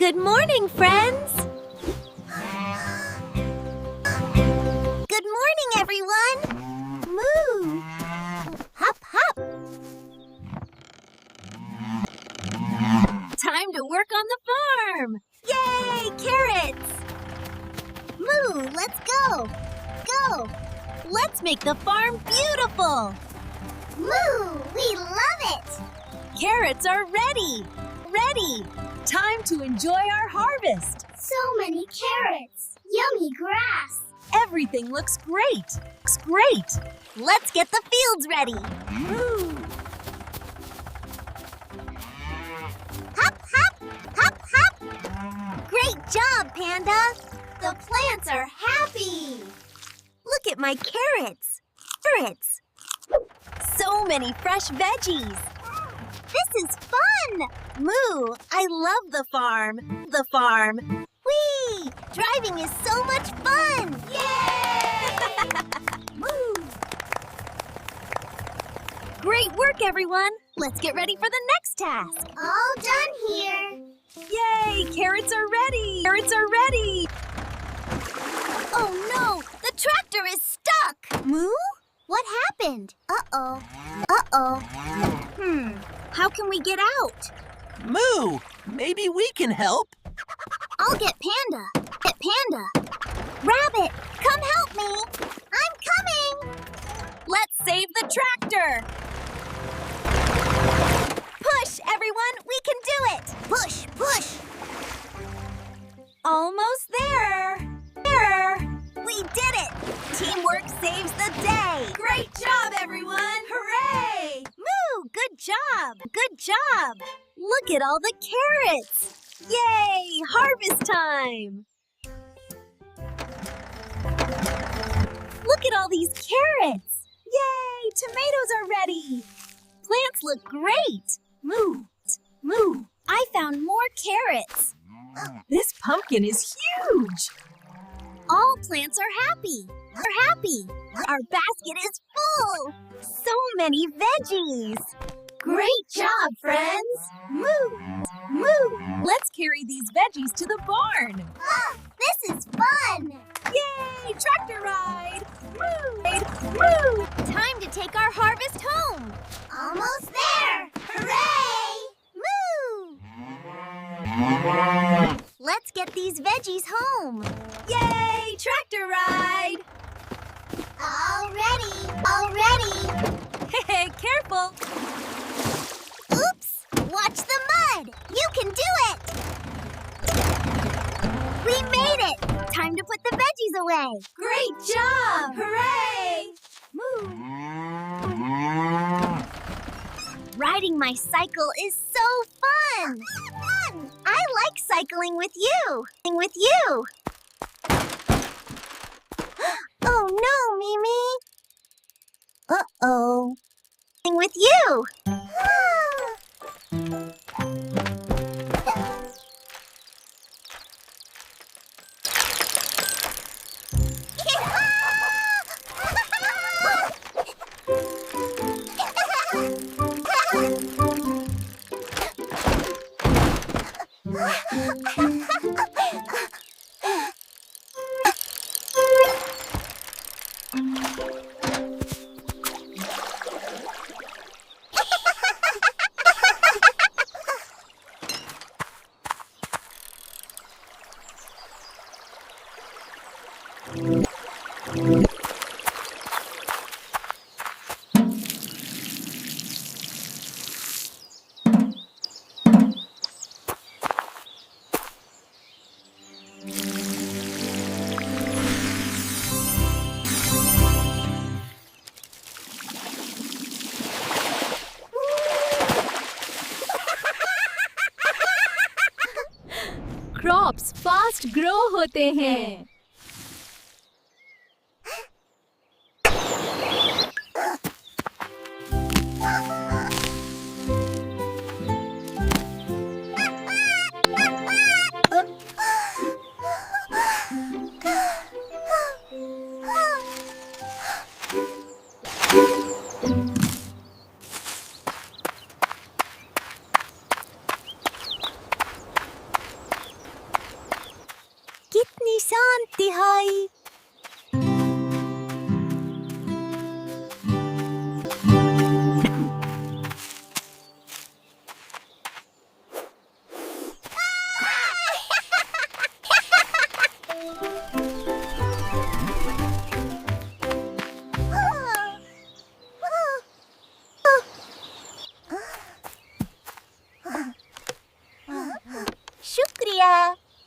Good morning, friends! Good morning, everyone! Moo! Hop, hop! Time to work on the farm! Yay, carrots! Moo, let's go! Go! Let's make the farm beautiful! Moo, we love it! Carrots are ready! Ready! Time to enjoy our harvest! So many carrots! Yummy grass! Everything looks great! Looks great! Let's get the fields ready! Moo! Hop, hop! Hop, hop! Great job, Panda! The plants are happy! Look at my carrots! Carrots! So many fresh veggies! This is fun! Moo, I love the farm! The farm! Whee! Driving is so much fun! Yay! Moo! Great work, everyone! Let's get ready for the next task! All done here! Yay! Carrots are ready! Carrots are ready! Oh no! The tractor is stuck! Moo? What happened? Uh-oh. Uh-oh. How can we get out? Moo! Maybe we can help. I'll get Panda. Get Panda. Rabbit, come help me. I'm coming. Let's save the tractor. Push, everyone. We can do it. Push, push! Almost there. There. We did it. Teamwork saves the day. Great job, everyone! Hooray! Moo, good job. Good job. Look at all the carrots. Yay, harvest time. Look at all these carrots. Yay, tomatoes are ready. Plants look great. Moo, moo. I found more carrots. This pumpkin is huge. All plants are happy. We're happy. Our basket is full. So many veggies. Great job, friends! Moo, moo. Let's carry these veggies to the barn. This is fun! Yay, tractor ride. Moo, moo. Time to take our harvest home. Almost there! Hooray! Moo. Let's get these veggies home. Yay, tractor ride. All ready! All ready! Hey, careful. Oops, watch the mud. You can do it. We made it. Time to put the veggies away. Great job! Hooray! Moo. Riding my cycle is so fun. Fun. I like cycling with you. With you. Oh no, Mimi. Uh-oh. With you. Crops fast grow होते हैं।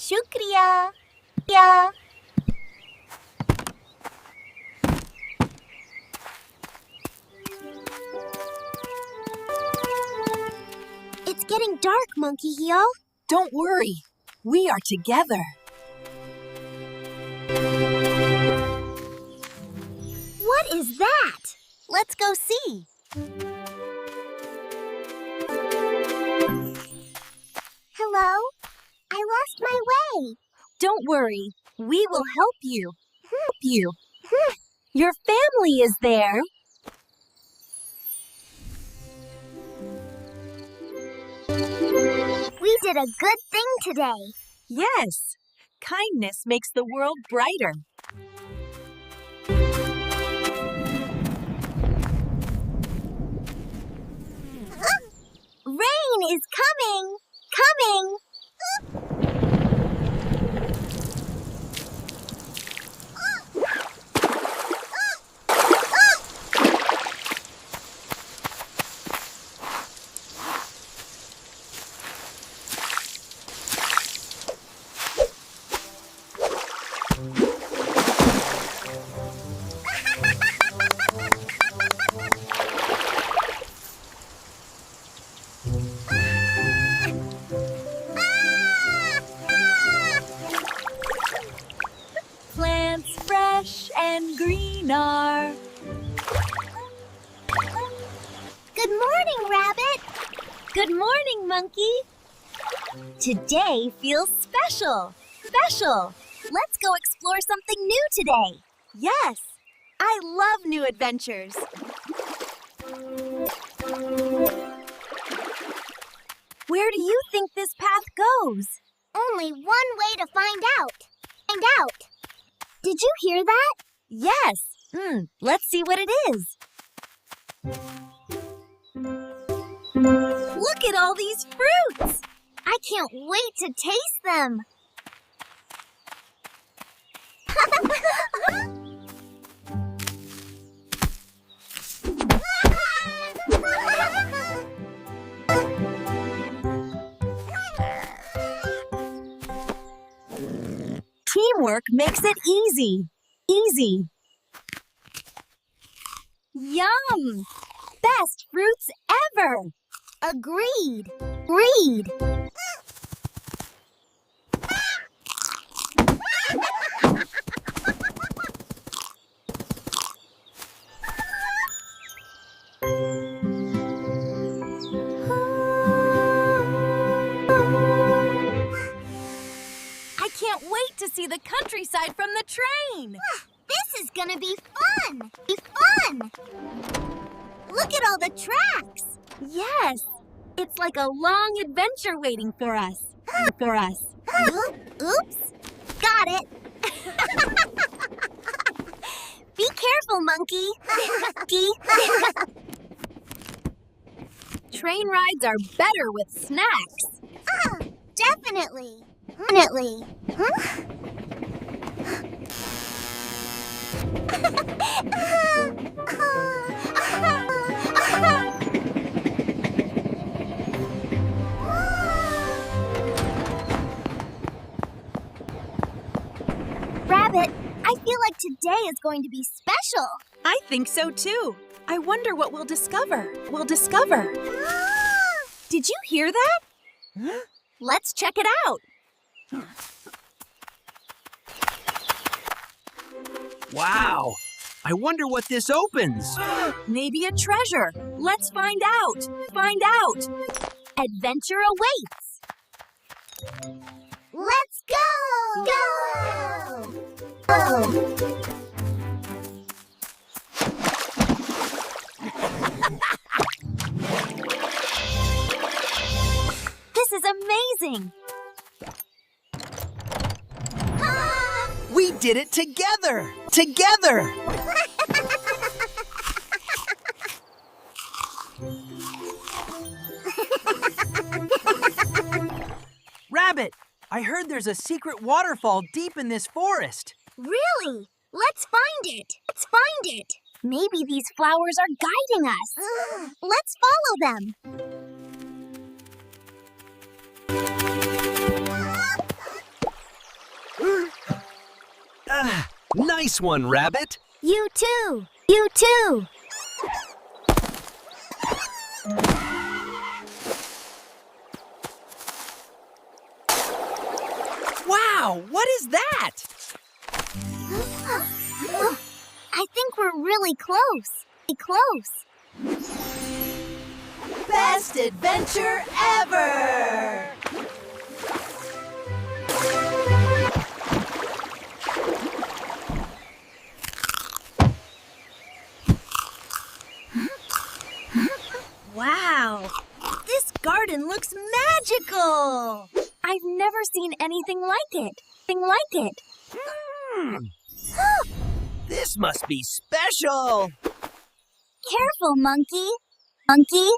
Shukriya. Yeah. It's getting dark, Monkey Heel. Don't worry. We are together. What is that? Let's go see. Hello? I lost my way. Don't worry. We will help you. Your family is there. We did a good thing today. Yes. Kindness makes the world brighter. Rain is coming! Coming! Plants fresh and green are. Good morning, Rabbit! Good morning, Monkey. Today feels special. Let's go explore something new today. Yes, I love new adventures. Where do you think this path goes? Only one way to find out. Did you hear that? Yes. Let's see what it is. Look at all these fruits. I can't wait to taste them. Teamwork makes it easy. Yum! Best fruits ever. Agreed. I can't wait to see the countryside from the train. This is gonna be fun! Look at all the tracks! Yes, it's like a long adventure waiting for us. Oops! Got it! Be careful, Monkey! Train rides are better with snacks. Definitely! Rabbit, I feel like today is going to be special. I think so too. I wonder what we'll discover. Did you hear that? Let's check it out. Wow! I wonder what this opens. Maybe a treasure. Let's find out. Adventure awaits. Let's go! This is amazing. We did it together. Rabbit, I heard there's a secret waterfall deep in this forest. Really? Let's find it! Maybe these flowers are guiding us. Let's follow them. Nice one, Rabbit. You too. You too. Wow, what is that? I think we're really close. Close. Best adventure ever! Wow, this garden looks magical! I've never seen anything like it. This must be special. Careful, monkey. Monkey.